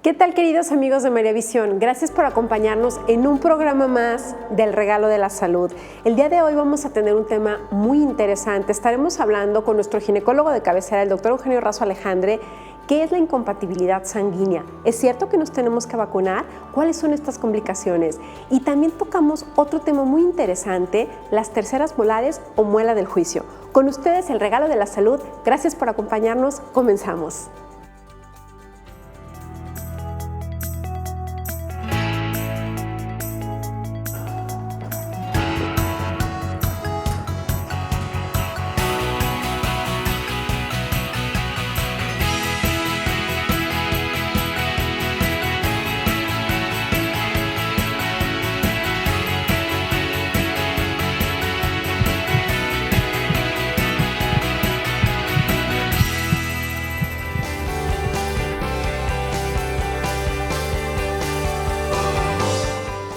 ¿Qué tal, queridos amigos de María Visión? Gracias por acompañarnos en un programa más del Regalo de la Salud. El día de hoy vamos a tener un tema muy interesante. Estaremos hablando con nuestro ginecólogo de cabecera, el doctor Eugenio Razo Alejandre. ¿Qué es la incompatibilidad sanguínea? ¿Es cierto que nos tenemos que vacunar? ¿Cuáles son estas complicaciones? Y también tocamos otro tema muy interesante, las terceras molares o muela del juicio. Con ustedes, el Regalo de la Salud. Gracias por acompañarnos. Comenzamos.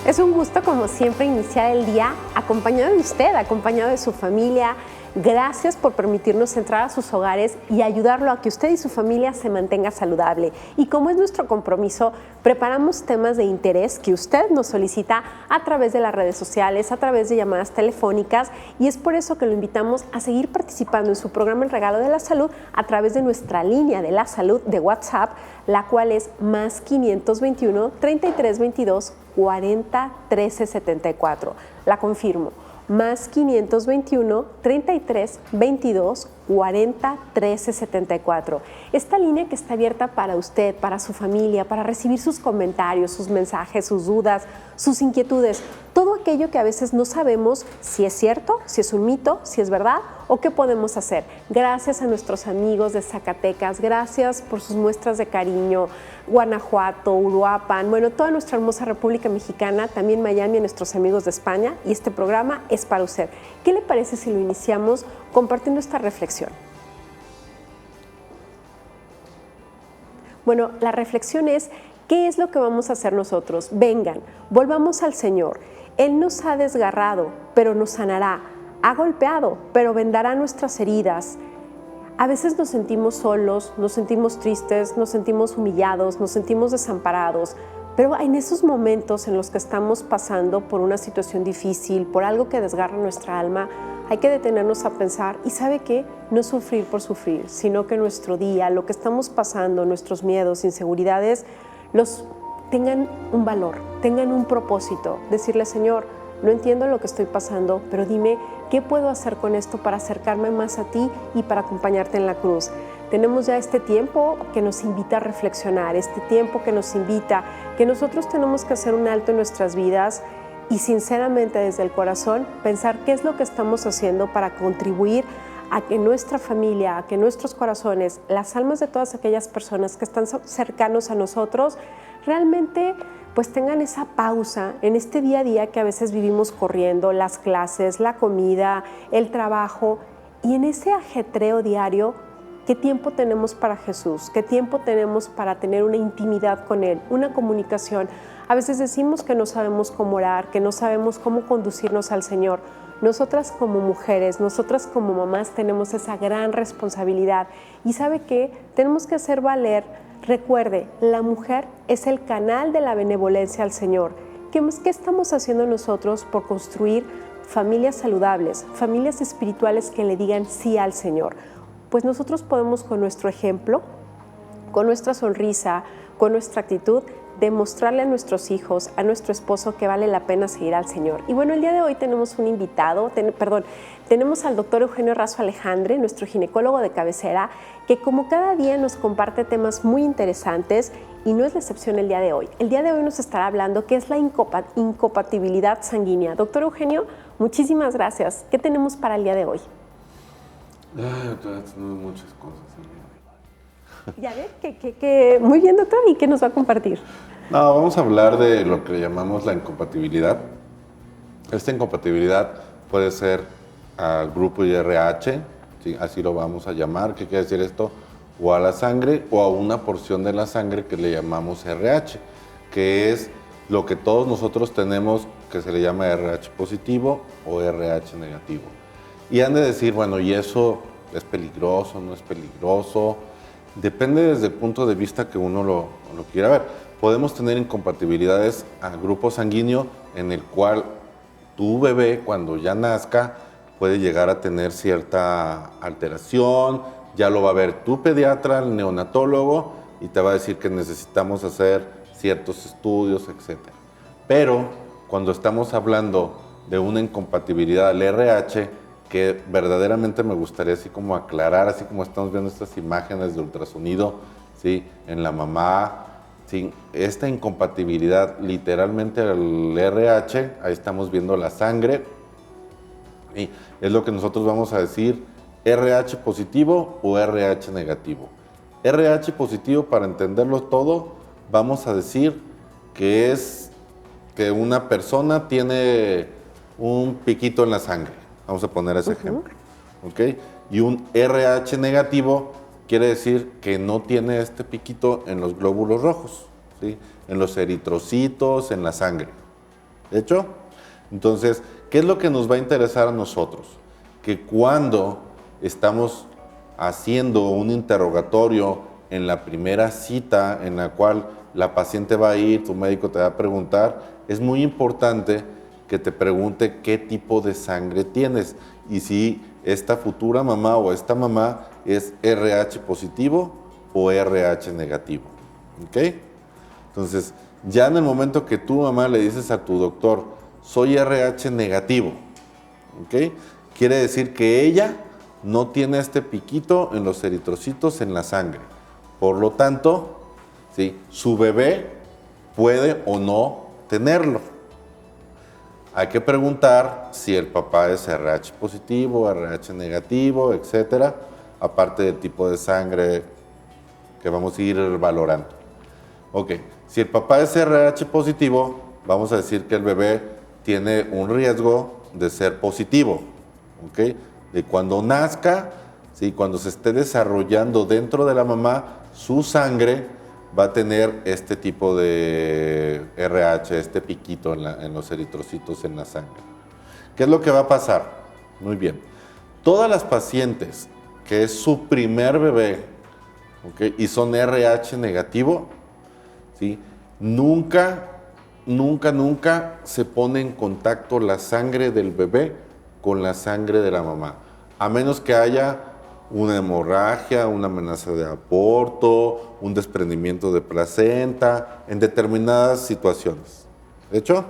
Es un gusto, como siempre, iniciar el día acompañado de usted, acompañado de su familia. Gracias por permitirnos entrar a sus hogares y ayudarlo a que usted y su familia se mantenga saludable. Y como es nuestro compromiso, preparamos temas de interés que usted nos solicita a través de las redes sociales, a través de llamadas telefónicas, y es por eso que lo invitamos a seguir participando en su programa El Regalo de la Salud a través de nuestra línea de la salud de WhatsApp, la cual es más 521 33 22 40 13 74. La confirmo, más 521 33 22 40 13 74. Esta línea que está abierta para usted, para su familia, para recibir sus comentarios, sus mensajes, sus dudas, sus inquietudes, todo aquello que a veces no sabemos si es cierto, si es un mito, si es verdad o qué podemos hacer. Gracias a nuestros amigos de Zacatecas, gracias por sus muestras de cariño, Guanajuato, Uruapan, bueno, toda nuestra hermosa República Mexicana, también Miami, a nuestros amigos de España, y este programa es para usted. ¿Qué le parece si lo iniciamos compartiendo esta reflexión? Bueno, la reflexión es, ¿qué es lo que vamos a hacer nosotros? Vengan, volvamos al Señor. Él nos ha desgarrado, pero nos sanará. Ha golpeado, pero vendará nuestras heridas. A veces nos sentimos solos, nos sentimos tristes, nos sentimos humillados, nos sentimos desamparados, pero en esos momentos en los que estamos pasando por una situación difícil, por algo que desgarra nuestra alma, hay que detenernos a pensar, y ¿sabe qué? No sufrir por sufrir, sino que nuestro día, lo que estamos pasando, nuestros miedos, inseguridades, los tengan un valor, tengan un propósito. Decirle, Señor, no entiendo lo que estoy pasando, pero dime qué puedo hacer con esto para acercarme más a ti y para acompañarte en la cruz. Tenemos ya este tiempo que nos invita a reflexionar, este tiempo que nos invita, que nosotros tenemos que hacer un alto en nuestras vidas y sinceramente desde el corazón pensar qué es lo que estamos haciendo para contribuir a que nuestra familia, a que nuestros corazones, las almas de todas aquellas personas que están cercanos a nosotros, realmente pues tengan esa pausa en este día a día que a veces vivimos corriendo, las clases, la comida, el trabajo, y en ese ajetreo diario, ¿qué tiempo tenemos para Jesús? ¿Qué tiempo tenemos para tener una intimidad con Él, una comunicación? A veces decimos que no sabemos cómo orar, que no sabemos cómo conducirnos al Señor. Nosotras como mujeres, nosotras como mamás tenemos esa gran responsabilidad. ¿Y sabe qué? Tenemos que hacer valer. Recuerde, la mujer es el canal de la benevolencia al Señor. ¿Qué estamos haciendo nosotros por construir familias saludables, familias espirituales que le digan sí al Señor? Pues nosotros podemos, con nuestro ejemplo, con nuestra sonrisa, con nuestra actitud, demostrarle a nuestros hijos, a nuestro esposo, que vale la pena seguir al Señor. Y bueno, el día de hoy tenemos un invitado, tenemos al doctor Eugenio Razo Alejandre, nuestro ginecólogo de cabecera, que como cada día nos comparte temas muy interesantes, y no es la excepción el día de hoy. El día de hoy nos estará hablando qué es la incompatibilidad sanguínea. Doctor Eugenio, muchísimas gracias. ¿Qué tenemos para el día de hoy? Tenemos muchas cosas. Ya ves, que muy bien, doctor, ¿y qué nos va a compartir? No, vamos a hablar de lo que llamamos la incompatibilidad. Esta incompatibilidad puede ser al grupo IRH, ¿sí? Así lo vamos a llamar. ¿Qué quiere decir esto? O a la sangre o a una porción de la sangre que le llamamos RH, que es lo que todos nosotros tenemos, que se le llama RH positivo o RH negativo. Y han de decir, bueno, ¿y eso es peligroso, no es peligroso? Depende desde el punto de vista que uno lo quiera ver. Podemos tener incompatibilidades a grupo sanguíneo en el cual tu bebé, cuando ya nazca, puede llegar a tener cierta alteración, ya lo va a ver tu pediatra, el neonatólogo, y te va a decir que necesitamos hacer ciertos estudios, etc. Pero cuando estamos hablando de una incompatibilidad al RH, que verdaderamente me gustaría así como aclarar, así como estamos viendo estas imágenes de ultrasonido, ¿sí? En la mamá, ¿sí? Esta incompatibilidad literalmente al RH, ahí estamos viendo la sangre, y es lo que nosotros vamos a decir RH positivo o RH negativo. RH positivo, para entenderlo todo, vamos a decir que es que una persona tiene un piquito en la sangre. Vamos a poner ese ejemplo. ¿Ok? Y un RH negativo quiere decir que no tiene este piquito en los glóbulos rojos, ¿sí? En los eritrocitos, en la sangre. ¿De hecho? Entonces, ¿qué es lo que nos va a interesar a nosotros? Que cuando estamos haciendo un interrogatorio en la primera cita en la cual la paciente va a ir, tu médico te va a preguntar, es muy importante que te pregunte qué tipo de sangre tienes y si esta futura mamá o esta mamá es RH positivo o RH negativo. ¿Ok? Entonces, ya en el momento que tu mamá le dices a tu doctor, soy RH negativo, ¿ok? Quiere decir que ella no tiene este piquito en los eritrocitos en la sangre. Por lo tanto, ¿sí? Su bebé puede o no tenerlo. Hay que preguntar si el papá es RH positivo, RH negativo, etcétera, aparte del tipo de sangre que vamos a ir valorando. Ok, si el papá es RH positivo, vamos a decir que el bebé tiene un riesgo de ser positivo, ¿ok? De cuando nazca, ¿sí? Cuando se esté desarrollando dentro de la mamá, su sangre va a tener este tipo de RH, este piquito en los eritrocitos en la sangre. ¿Qué es lo que va a pasar? Muy bien. Todas las pacientes que es su primer bebé, ¿ok? Y son RH negativo, ¿sí? Nunca se pone en contacto la sangre del bebé con la sangre de la mamá, a menos que haya una hemorragia, una amenaza de aborto, un desprendimiento de placenta, en determinadas situaciones. ¿De hecho?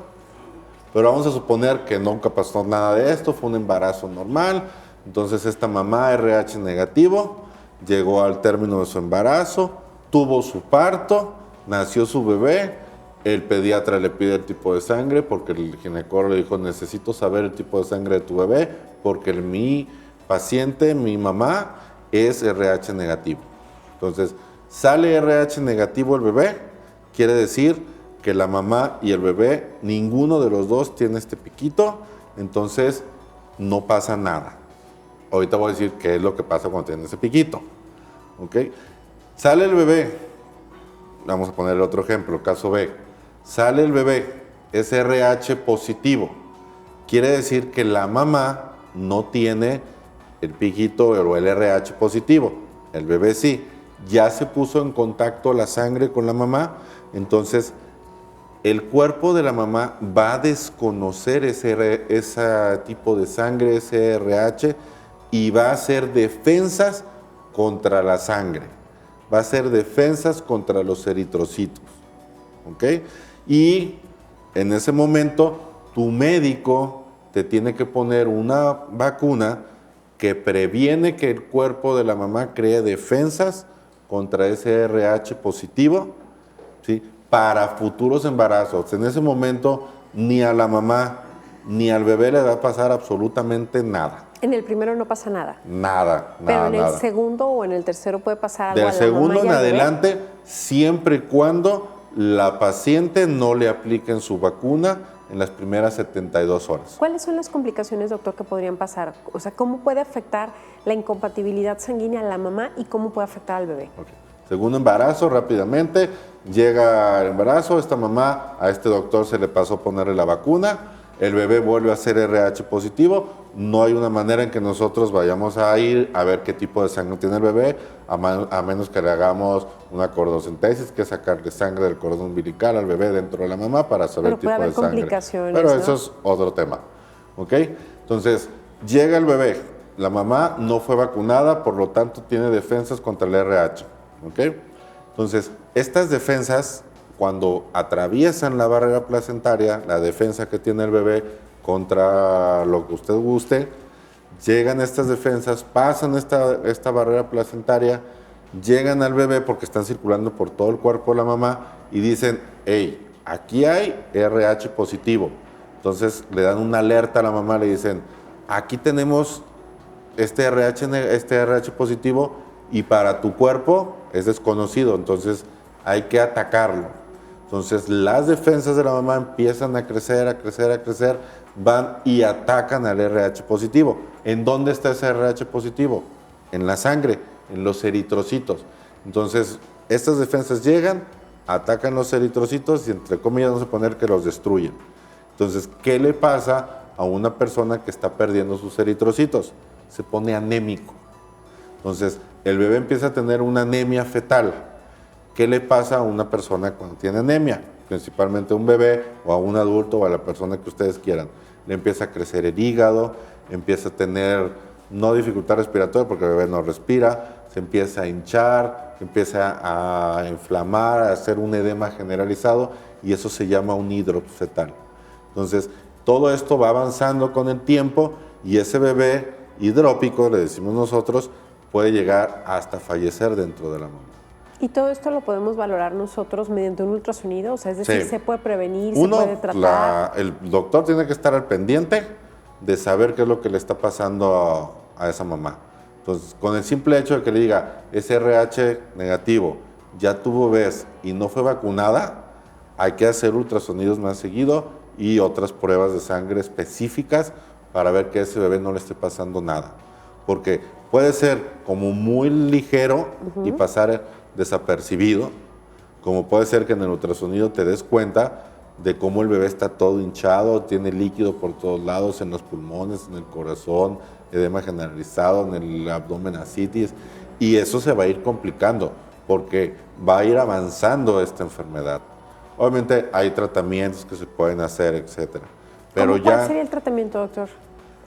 Pero vamos a suponer que nunca pasó nada de esto, fue un embarazo normal, entonces esta mamá RH negativo llegó al término de su embarazo, tuvo su parto, nació su bebé, el pediatra le pide el tipo de sangre porque el ginecólogo le dijo, necesito saber el tipo de sangre de tu bebé porque mi paciente, mi mamá, es RH negativo. Entonces, sale RH negativo el bebé, quiere decir que la mamá y el bebé, ninguno de los dos tiene este piquito, entonces no pasa nada. Ahorita voy a decir qué es lo que pasa cuando tiene ese piquito. ¿Ok? Sale el bebé, vamos a poner otro ejemplo, caso B. Sale el bebé, es RH positivo. Quiere decir que la mamá no tiene el piquito o el RH positivo. El bebé sí. Ya se puso en contacto la sangre con la mamá, entonces el cuerpo de la mamá va a desconocer ese tipo de sangre, ese RH, y va a hacer defensas contra la sangre. Va a hacer defensas contra los eritrocitos. ¿Ok? Y en ese momento tu médico te tiene que poner una vacuna que previene que el cuerpo de la mamá cree defensas contra ese RH positivo, ¿sí? Para futuros embarazos. En ese momento ni a la mamá ni al bebé le va a pasar absolutamente nada. En el primero no pasa nada. Nada. Pero en el nada. segundo o en el tercero puede pasar algo Del a la mamá segundo y en al bebé. adelante, siempre y cuando la paciente no le apliquen su vacuna en las primeras 72 horas. ¿Cuáles son las complicaciones, doctor, que podrían pasar? O sea, ¿cómo puede afectar la incompatibilidad sanguínea a la mamá y cómo puede afectar al bebé? Okay. Segundo embarazo, rápidamente, llega el embarazo, esta mamá, a este doctor se le pasó ponerle la vacuna, el bebé vuelve a ser RH positivo, no hay una manera en que nosotros vayamos a ir a ver qué tipo de sangre tiene el bebé, a menos que le hagamos una cordocentesis, que es sacarle sangre del cordón umbilical al bebé dentro de la mamá para saber el tipo de sangre. Complicaciones, pero ¿no? eso es otro tema, ¿ok? Entonces, llega el bebé, la mamá no fue vacunada, por lo tanto tiene defensas contra el RH, ¿ok? Entonces, estas defensas, cuando atraviesan la barrera placentaria, la defensa que tiene el bebé contra lo que usted guste, llegan estas defensas, pasan esta barrera placentaria, llegan al bebé porque están circulando por todo el cuerpo de la mamá y dicen, hey, aquí hay RH positivo. Entonces le dan una alerta a la mamá, le dicen, aquí tenemos este RH positivo y para tu cuerpo es desconocido, entonces hay que atacarlo. Entonces las defensas de la mamá empiezan a crecer, van y atacan al RH positivo. ¿En dónde está ese RH positivo? En la sangre, en los eritrocitos. Entonces estas defensas llegan, atacan los eritrocitos y entre comillas vamos a poner que los destruyen. Entonces, ¿qué le pasa a una persona que está perdiendo sus eritrocitos? Se pone anémico. Entonces, el bebé empieza a tener una anemia fetal. ¿Qué le pasa a una persona cuando tiene anemia? Principalmente a un bebé o a un adulto o a la persona que ustedes quieran. Le empieza a crecer el hígado, empieza a tener, no dificultad respiratoria porque el bebé no respira, se empieza a hinchar, se empieza a inflamar, a hacer un edema generalizado y eso se llama un hidrops fetal. Entonces, todo esto va avanzando con el tiempo y ese bebé hidrópico, le decimos nosotros, puede llegar hasta fallecer dentro de la mamá. ¿Y todo esto lo podemos valorar nosotros mediante un ultrasonido? O sea, es decir, Sí. ¿se puede prevenir, se puede tratar? El doctor tiene que estar al pendiente de saber qué es lo que le está pasando a esa mamá. Entonces, con el simple hecho de que le diga, es RH negativo, ya tuvo bebés y no fue vacunada, hay que hacer ultrasonidos más seguido y otras pruebas de sangre específicas para ver que a ese bebé no le esté pasando nada. Porque puede ser como muy ligero y pasar desapercibido, como puede ser que en el ultrasonido te des cuenta de cómo el bebé está todo hinchado, tiene líquido por todos lados, en los pulmones, en el corazón, edema generalizado, en el abdomen ascitis, y eso se va a ir complicando porque va a ir avanzando esta enfermedad. Obviamente hay tratamientos que se pueden hacer, etcétera. Pero ¿Cuál sería el tratamiento, doctor?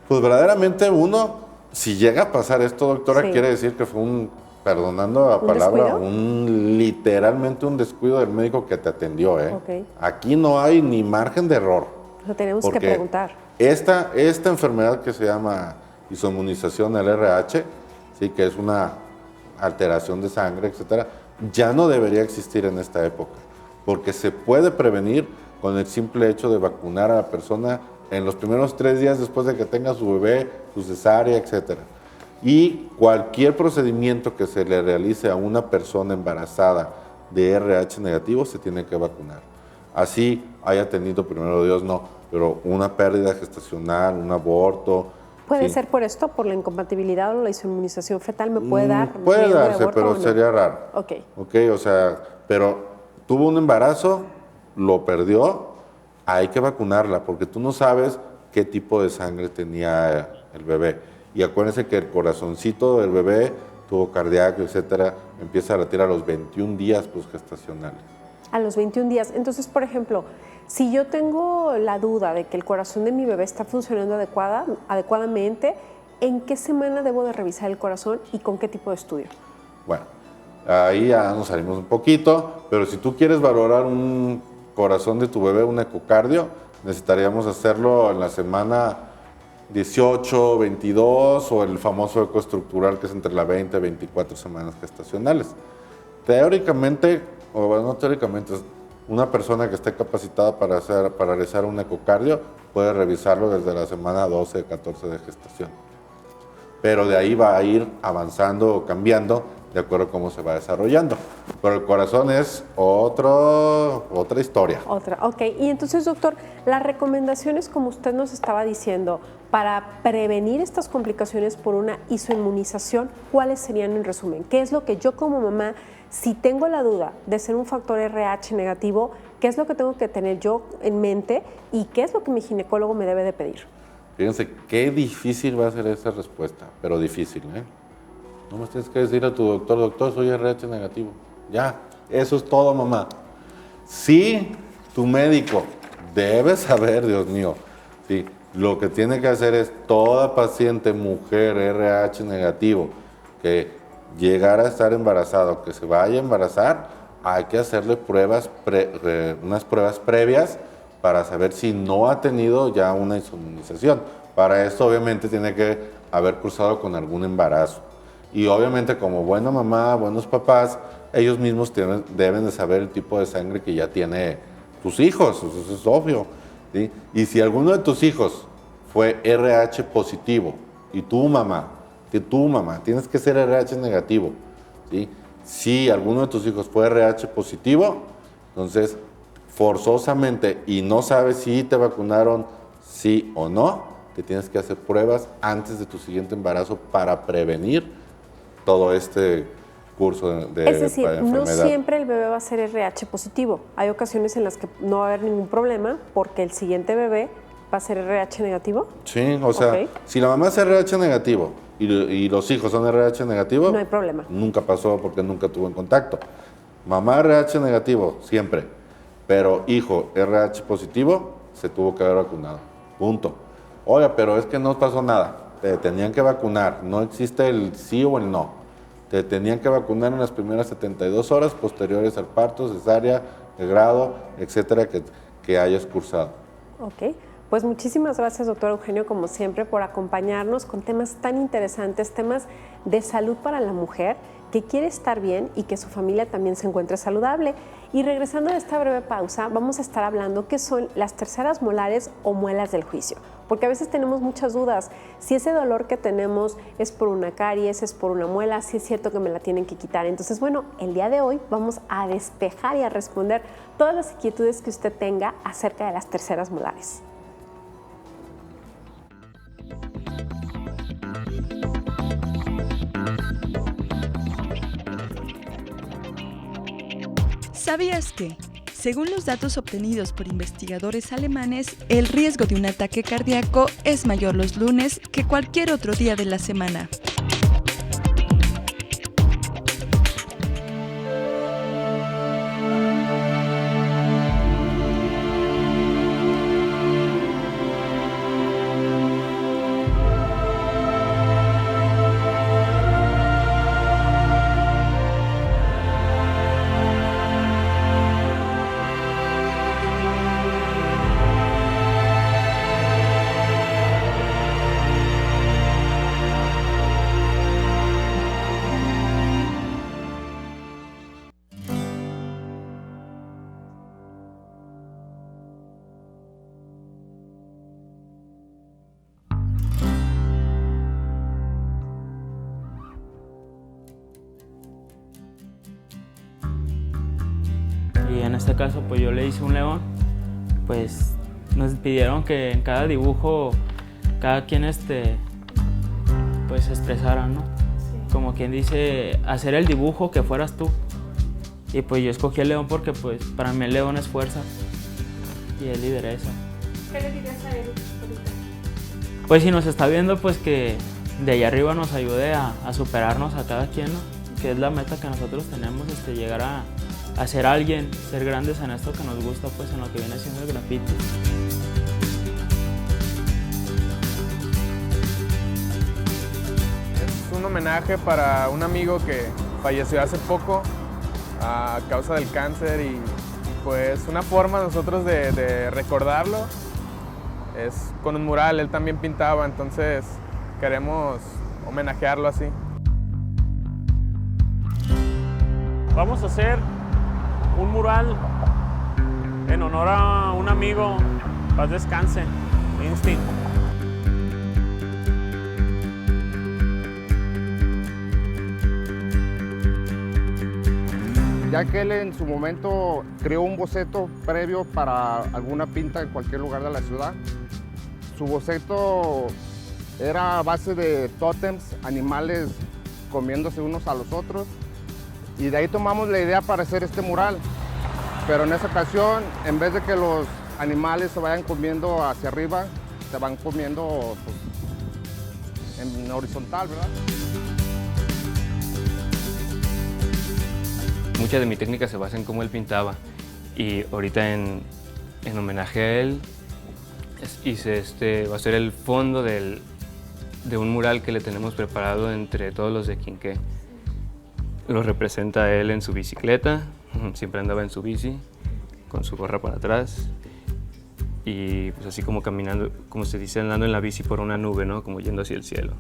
Pues verdaderamente uno, si llega a pasar esto, doctora, Sí. quiere decir que fue perdonando la palabra, literalmente un descuido del médico que te atendió, ¿eh? Ok. Aquí no hay ni margen de error. Lo tenemos que Porque preguntar. Esta enfermedad que se llama inmunización al RH, ¿sí? Que es una alteración de sangre, etcétera, ya no debería existir en esta época, porque se puede prevenir con el simple hecho de vacunar a la persona en los primeros 3 días después de que tenga su bebé, su cesárea, etcétera. Y cualquier procedimiento que se le realice a una persona embarazada de RH negativo se tiene que vacunar. Así haya tenido, primero Dios no, pero una pérdida gestacional, un aborto. ¿Puede sí. ser por esto, por la incompatibilidad o la inmunización fetal? ¿Me puede dar? Puede riesgo de darse, aborto pero o no? sería raro. Ok. Ok, o sea, pero tuvo un embarazo, lo perdió, hay que vacunarla porque tú no sabes qué tipo de sangre tenía el bebé. Y acuérdense que el corazoncito del bebé, tubo cardíaco, etcétera, empieza a latir a los 21 días posgestacionales. A los 21 días. Entonces, por ejemplo, si yo tengo la duda de que el corazón de mi bebé está funcionando adecuadamente, ¿en qué semana debo de revisar el corazón y con qué tipo de estudio? Bueno, ahí ya nos salimos un poquito, pero si tú quieres valorar un corazón de tu bebé, un ecocardio, necesitaríamos hacerlo en la semana 18, 22 o el famoso eco estructural que es entre las 20 y 24 semanas gestacionales. Teóricamente, o bueno, no teóricamente, una persona que esté capacitada para realizar un ecocardio puede revisarlo desde la semana 12, 14 de gestación. Pero de ahí va a ir avanzando o cambiando de acuerdo a cómo se va desarrollando. Pero el corazón es otra historia. Otra, ok. Y entonces, doctor, las recomendaciones, como usted nos estaba diciendo, para prevenir estas complicaciones por una isoinmunización, ¿cuáles serían en resumen? ¿Qué es lo que yo como mamá, si tengo la duda de ser un factor RH negativo, qué es lo que tengo que tener yo en mente y qué es lo que mi ginecólogo me debe de pedir? Fíjense qué difícil va a ser esa respuesta, pero difícil, ¿eh? No me tienes que decir a tu doctor, doctor, soy RH negativo. Ya, eso es todo, mamá. Sí, tu médico debe saber, Dios mío, sí, lo que tiene que hacer es toda paciente mujer RH negativo que llegara a estar embarazada o que se vaya a embarazar, hay que hacerle unas pruebas previas para saber si no ha tenido ya una inmunización. Para esto obviamente tiene que haber cruzado con algún embarazo. Y obviamente como buena mamá, buenos papás, ellos mismos deben de saber el tipo de sangre que ya tiene tus hijos, eso es obvio, ¿sí? Y si alguno de tus hijos fue RH positivo y tu mamá, tienes que ser RH negativo, ¿sí? Si alguno de tus hijos fue RH positivo, entonces forzosamente y no sabes si te vacunaron sí o no, te tienes que hacer pruebas antes de tu siguiente embarazo para prevenir todo este curso de Es decir, enfermedad. no siempre el bebé va a ser RH positivo. Hay ocasiones en las que no va a haber ningún problema porque el siguiente bebé va a ser RH negativo. Sí, o sea, Ok. si la mamá es RH negativo y los hijos son RH negativo, No hay problema. nunca pasó porque nunca tuvo en contacto. Mamá RH negativo, siempre. Pero hijo RH positivo, se tuvo que haber vacunado. Punto. Oiga, pero es que no pasó nada. Te tenían que vacunar. No existe el sí o el no. Te tenían que vacunar en las primeras 72 horas posteriores al parto, cesárea, de grado, etcétera, que hayas cursado. Ok, pues muchísimas gracias, doctor Eugenio, como siempre, por acompañarnos con temas tan interesantes, temas de salud para la mujer que quiere estar bien y que su familia también se encuentre saludable. Y regresando de esta breve pausa, vamos a estar hablando qué son las terceras molares o muelas del juicio, porque a veces tenemos muchas dudas. Si ese dolor que tenemos es por una caries, es por una muela, si es cierto que me la tienen que quitar. Entonces, bueno, el día de hoy vamos a despejar y a responder todas las inquietudes que usted tenga acerca de las terceras molares. ¿Sabías que, según los datos obtenidos por investigadores alemanes, el riesgo de un ataque cardíaco es mayor los lunes que cualquier otro día de la semana? Y en este caso pues yo le hice un león. Pues nos pidieron que en cada dibujo cada quien pues expresara, ¿no? Sí. Como quien dice, hacer el dibujo que fueras tú. Y pues yo escogí el león porque pues para mí el león es fuerza y es lideresa. ¿Qué le dirías a él ahorita? Pues si nos está viendo, pues que de allá arriba nos ayude a superarnos a cada quien, ¿no? Que es la meta que nosotros tenemos, llegar a ser alguien, ser grandes en esto que nos gusta, pues en lo que viene siendo el graffiti. Es un homenaje para un amigo que falleció hace poco a causa del cáncer y pues una forma nosotros de recordarlo es con un mural. Él también pintaba, entonces queremos homenajearlo así. Vamos a hacer un mural en honor a un amigo, paz descanse, Instinct. ya que él en su momento creó un boceto previo para alguna pinta en cualquier lugar de la ciudad. Su boceto era a base de tótems, animales comiéndose unos a los otros, y de ahí tomamos la idea para hacer este mural. Pero en esa ocasión, en vez de que los animales se vayan comiendo hacia arriba, se van comiendo pues, en horizontal, ¿verdad? Mucha de mi técnica se basa en cómo él pintaba, y ahorita en homenaje a él hice va a ser el fondo de un mural que le tenemos preparado entre todos los de Quinqué. Lo representa él en su bicicleta, siempre andaba en su bici, con su gorra para atrás, y pues así como caminando, como se dice, andando en la bici por una nube, ¿no? Como yendo hacia el cielo.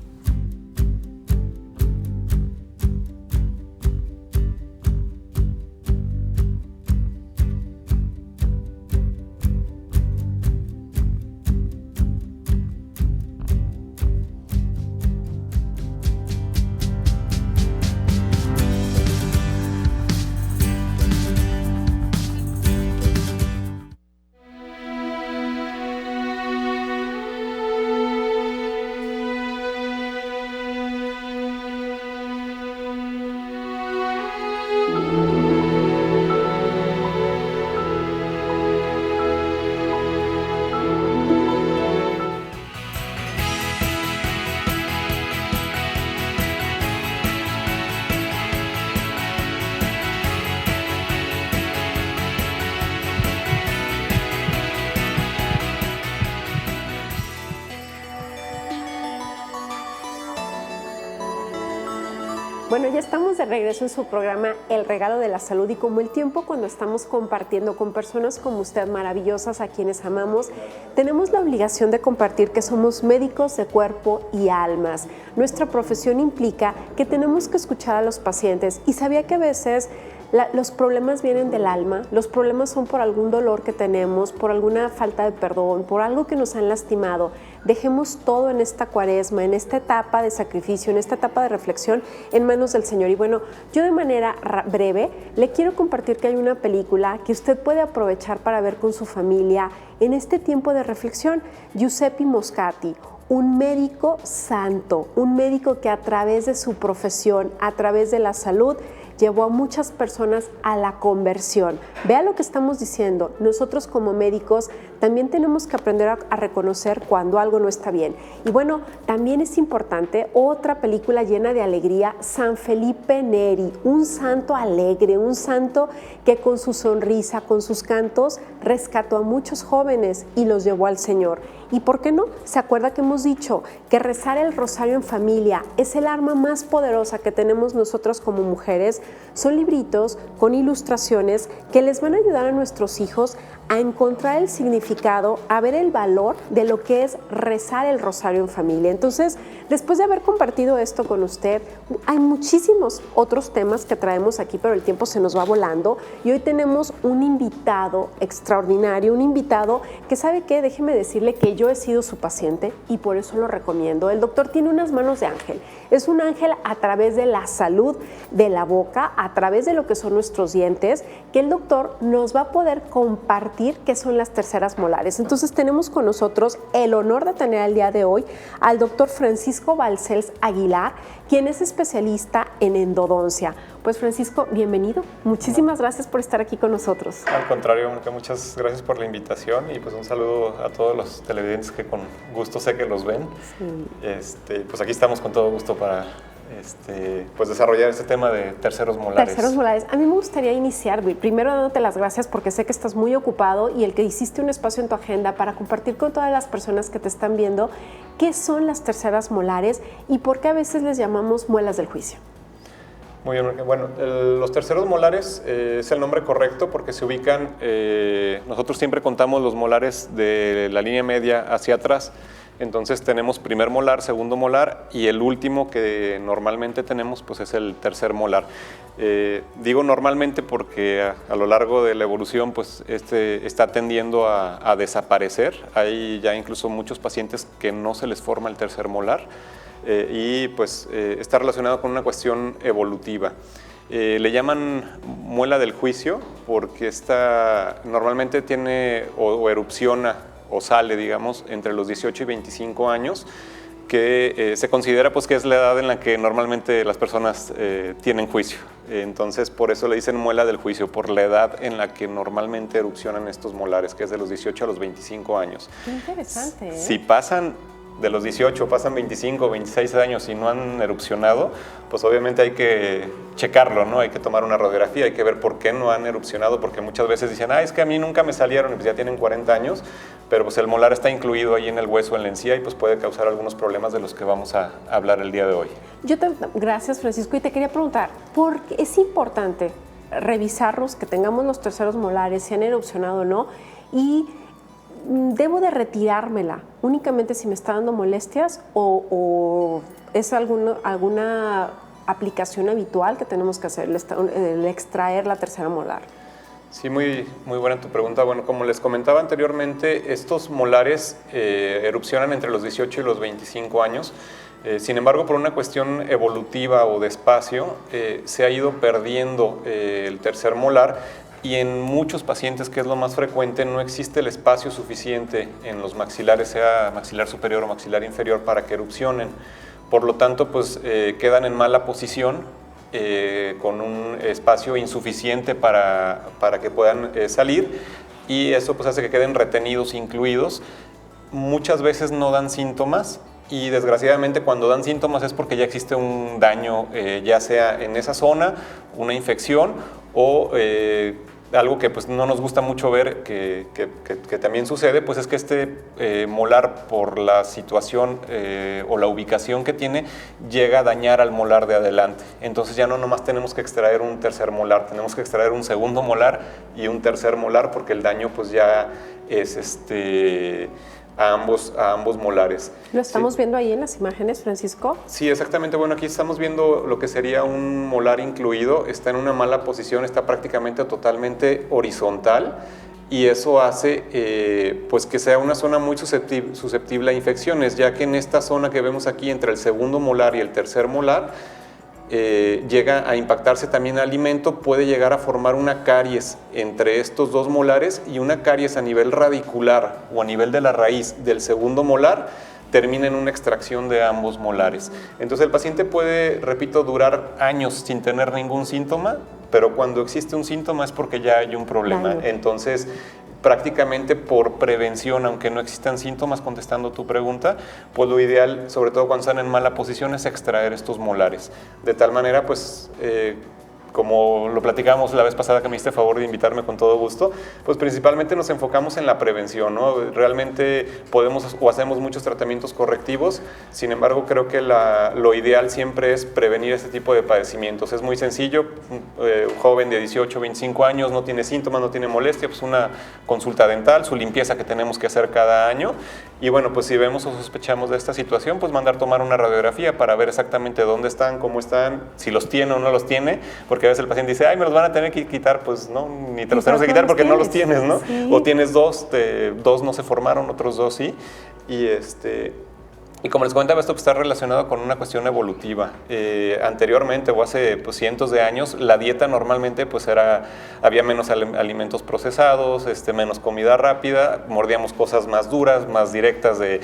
Bueno, ya estamos de regreso en su programa El Regalo de la Salud, y como el tiempo cuando estamos compartiendo con personas como usted, maravillosas, a quienes amamos, tenemos la obligación de compartir que somos médicos de cuerpo y almas. Nuestra profesión implica que tenemos que escuchar a los pacientes, y sabía que a veces los problemas vienen del alma, los problemas son por algún dolor que tenemos, por alguna falta de perdón, por algo que nos han lastimado. Dejemos todo en esta cuaresma, en esta etapa de sacrificio, en esta etapa de reflexión en manos del Señor. Y bueno, yo de manera breve le quiero compartir que hay una película que usted puede aprovechar para ver con su familia en este tiempo de reflexión. Giuseppe Moscati, un médico santo, un médico que a través de su profesión, a través de la salud, llevó a muchas personas a la conversión. Vea lo que estamos diciendo. Nosotros como médicos también tenemos que aprender a reconocer cuando algo no está bien. Y bueno, también es importante otra película llena de alegría, San Felipe Neri, un santo alegre, un santo que con su sonrisa, con sus cantos, rescató a muchos jóvenes y los llevó al Señor. ¿Y por qué no? ¿Se acuerda que hemos dicho que rezar el rosario en familia es el arma más poderosa que tenemos nosotros como mujeres? Son libritos con ilustraciones que les van a ayudar a nuestros hijos a encontrar el significado, a ver el valor de lo que es rezar el rosario en familia. Entonces, después de haber compartido esto con usted, hay muchísimos otros temas que traemos aquí, pero el tiempo se nos va volando, y hoy tenemos un invitado extraordinario, un invitado que, ¿sabe qué? Déjeme decirle que yo he sido su paciente y por eso lo recomiendo. El doctor tiene unas manos de ángel. Es un ángel a través de la salud de la boca, a través de lo que son nuestros dientes, que el doctor nos va a poder compartir qué son las terceras molares. Entonces tenemos con nosotros el honor de tener el día de hoy al doctor Francisco Balcells Aguilar, quien es especialista en endodoncia. Pues Francisco, bienvenido. Muchísimas gracias por estar aquí con nosotros. Al contrario, Mónica, muchas gracias por la invitación, y pues un saludo a todos los televidentes que con gusto sé que los ven. Sí. Pues aquí estamos con todo gusto para pues desarrollar este tema de terceros molares. Terceros molares. A mí me gustaría iniciar, primero dándote las gracias porque sé que estás muy ocupado y el que hiciste un espacio en tu agenda para compartir con todas las personas que te están viendo qué son las terceras molares y por qué a veces les llamamos muelas del juicio. Muy bien, bueno, los terceros molares es el nombre correcto porque se ubican, nosotros siempre contamos los molares de la línea media hacia atrás. Entonces tenemos primer molar, segundo molar, y el último que normalmente tenemos pues es el tercer molar. Digo normalmente porque a lo largo de la evolución pues está tendiendo a desaparecer. Hay ya incluso muchos pacientes que no se les forma el tercer molar y pues está relacionado con una cuestión evolutiva. Le llaman muela del juicio porque esta normalmente tiene o erupciona o sale, digamos, entre los 18 y 25 años, que se considera pues que es la edad en la que normalmente las personas tienen juicio. Entonces, por eso le dicen muela del juicio, por la edad en la que normalmente erupcionan estos molares, que es de los 18 a los 25 años. Qué interesante, ¿eh? Si pasan de los 18, pasan 25 o 26 años y no han erupcionado, pues obviamente hay que checarlo, ¿no? Hay que tomar una radiografía, hay que ver por qué no han erupcionado, porque muchas veces dicen, es que a mí nunca me salieron, y pues ya tienen 40 años, pero pues el molar está incluido ahí en el hueso, en la encía, y pues puede causar algunos problemas de los que vamos a hablar el día de hoy. Gracias, Francisco, y te quería preguntar, ¿por qué es importante revisarlos, que tengamos los terceros molares, si han erupcionado o no, y debo de retirármela únicamente si me está dando molestias o es alguna aplicación habitual que tenemos que hacer, el extraer la tercera molar? Sí, muy buena tu pregunta. Bueno, como les comentaba anteriormente, estos molares erupcionan entre los 18 y los 25 años. Sin embargo, por una cuestión evolutiva o de espacio, se ha ido perdiendo el tercer molar. Y en muchos pacientes, que es lo más frecuente, no existe el espacio suficiente en los maxilares, sea maxilar superior o maxilar inferior, para que erupcionen. Por lo tanto, pues quedan en mala posición, con un espacio insuficiente para que puedan salir, y eso pues hace que queden retenidos, incluidos. Muchas veces no dan síntomas, y desgraciadamente cuando dan síntomas es porque ya existe un daño, ya sea en esa zona, una infección o algo que pues no nos gusta mucho ver que también sucede, pues es que este molar, por la situación o la ubicación que tiene, llega a dañar al molar de adelante. Entonces ya no nomás tenemos que extraer un tercer molar, tenemos que extraer un segundo molar y un tercer molar, porque el daño pues ya es a ambos molares. ¿Lo estamos viendo ahí en las imágenes, Francisco? Sí, exactamente. Bueno, aquí estamos viendo lo que sería un molar incluido. Está en una mala posición, está prácticamente totalmente horizontal, y eso hace pues que sea una zona muy susceptible a infecciones, ya que en esta zona que vemos aquí entre el segundo molar y el tercer molar, llega a impactarse también el alimento, puede llegar a formar una caries entre estos dos molares, y una caries a nivel radicular o a nivel de la raíz del segundo molar termina en una extracción de ambos molares. Entonces el paciente puede, repito, durar años sin tener ningún síntoma, pero cuando existe un síntoma es porque ya hay un problema. Entonces, prácticamente por prevención, aunque no existan síntomas, contestando tu pregunta, pues lo ideal, sobre todo cuando están en mala posición, es extraer estos molares. De tal manera, pues, como lo platicábamos la vez pasada, que me hiciste favor de invitarme con todo gusto, pues principalmente nos enfocamos en la prevención, ¿no? Realmente podemos o hacemos muchos tratamientos correctivos, sin embargo creo que lo ideal siempre es prevenir este tipo de padecimientos. Es muy sencillo, un joven de 18, 25 años no tiene síntomas, no tiene molestia, pues una consulta dental, su limpieza que tenemos que hacer cada año, y bueno, pues si vemos o sospechamos de esta situación, pues mandar tomar una radiografía para ver exactamente dónde están, cómo están, si los tiene o no los tiene, porque a veces el paciente dice, me los van a tener que quitar, pues no, ni te los tenemos que quitar porque no los tienes, ¿no? Sí. O tienes dos no se formaron, otros dos sí, y como les comentaba, esto está relacionado con una cuestión evolutiva. Anteriormente, o hace pues, cientos de años, la dieta normalmente pues había menos alimentos procesados, menos comida rápida, mordíamos cosas más duras, más directas, de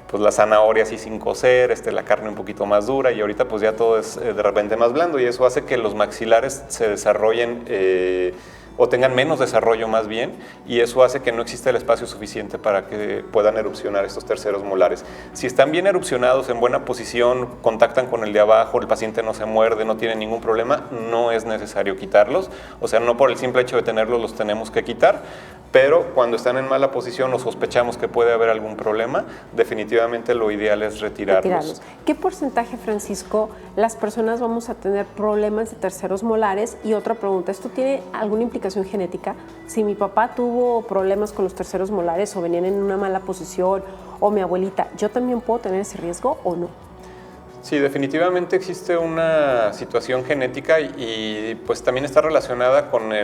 pues la zanahoria así sin cocer, la carne un poquito más dura, y ahorita pues ya todo es de repente más blando, y eso hace que los maxilares se desarrollen o tengan menos desarrollo más bien, y eso hace que no exista el espacio suficiente para que puedan erupcionar estos terceros molares. Si están bien erupcionados, en buena posición, contactan con el de abajo, el paciente no se muerde, no tiene ningún problema, no es necesario quitarlos, o sea, no por el simple hecho de tenerlos los tenemos que quitar, pero cuando están en mala posición o sospechamos que puede haber algún problema, definitivamente lo ideal es retirarlos. ¿Qué porcentaje, Francisco, las personas vamos a tener problemas de terceros molares? Y otra pregunta, ¿esto tiene alguna implicación genética? Si mi papá tuvo problemas con los terceros molares o venían en una mala posición, o mi abuelita, ¿yo también puedo tener ese riesgo o no? Sí, definitivamente existe una situación genética, y pues también está relacionada con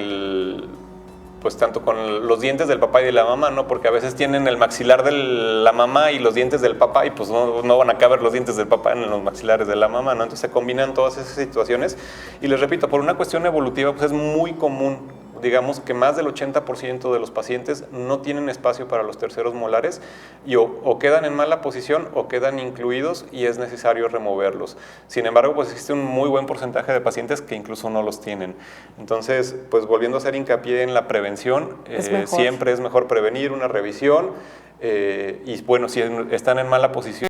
pues tanto con los dientes del papá y de la mamá, ¿no? Porque a veces tienen el maxilar de la mamá y los dientes del papá y pues no van a caber los dientes del papá en los maxilares de la mamá, ¿no? Entonces se combinan todas esas situaciones y les repito, por una cuestión evolutiva pues es muy común, digamos que más del 80% de los pacientes no tienen espacio para los terceros molares y o quedan en mala posición o quedan incluidos y es necesario removerlos. Sin embargo, pues existe un muy buen porcentaje de pacientes que incluso no los tienen. Entonces, pues volviendo a hacer hincapié en la prevención, siempre es mejor prevenir una revisión y bueno, si están en mala posición,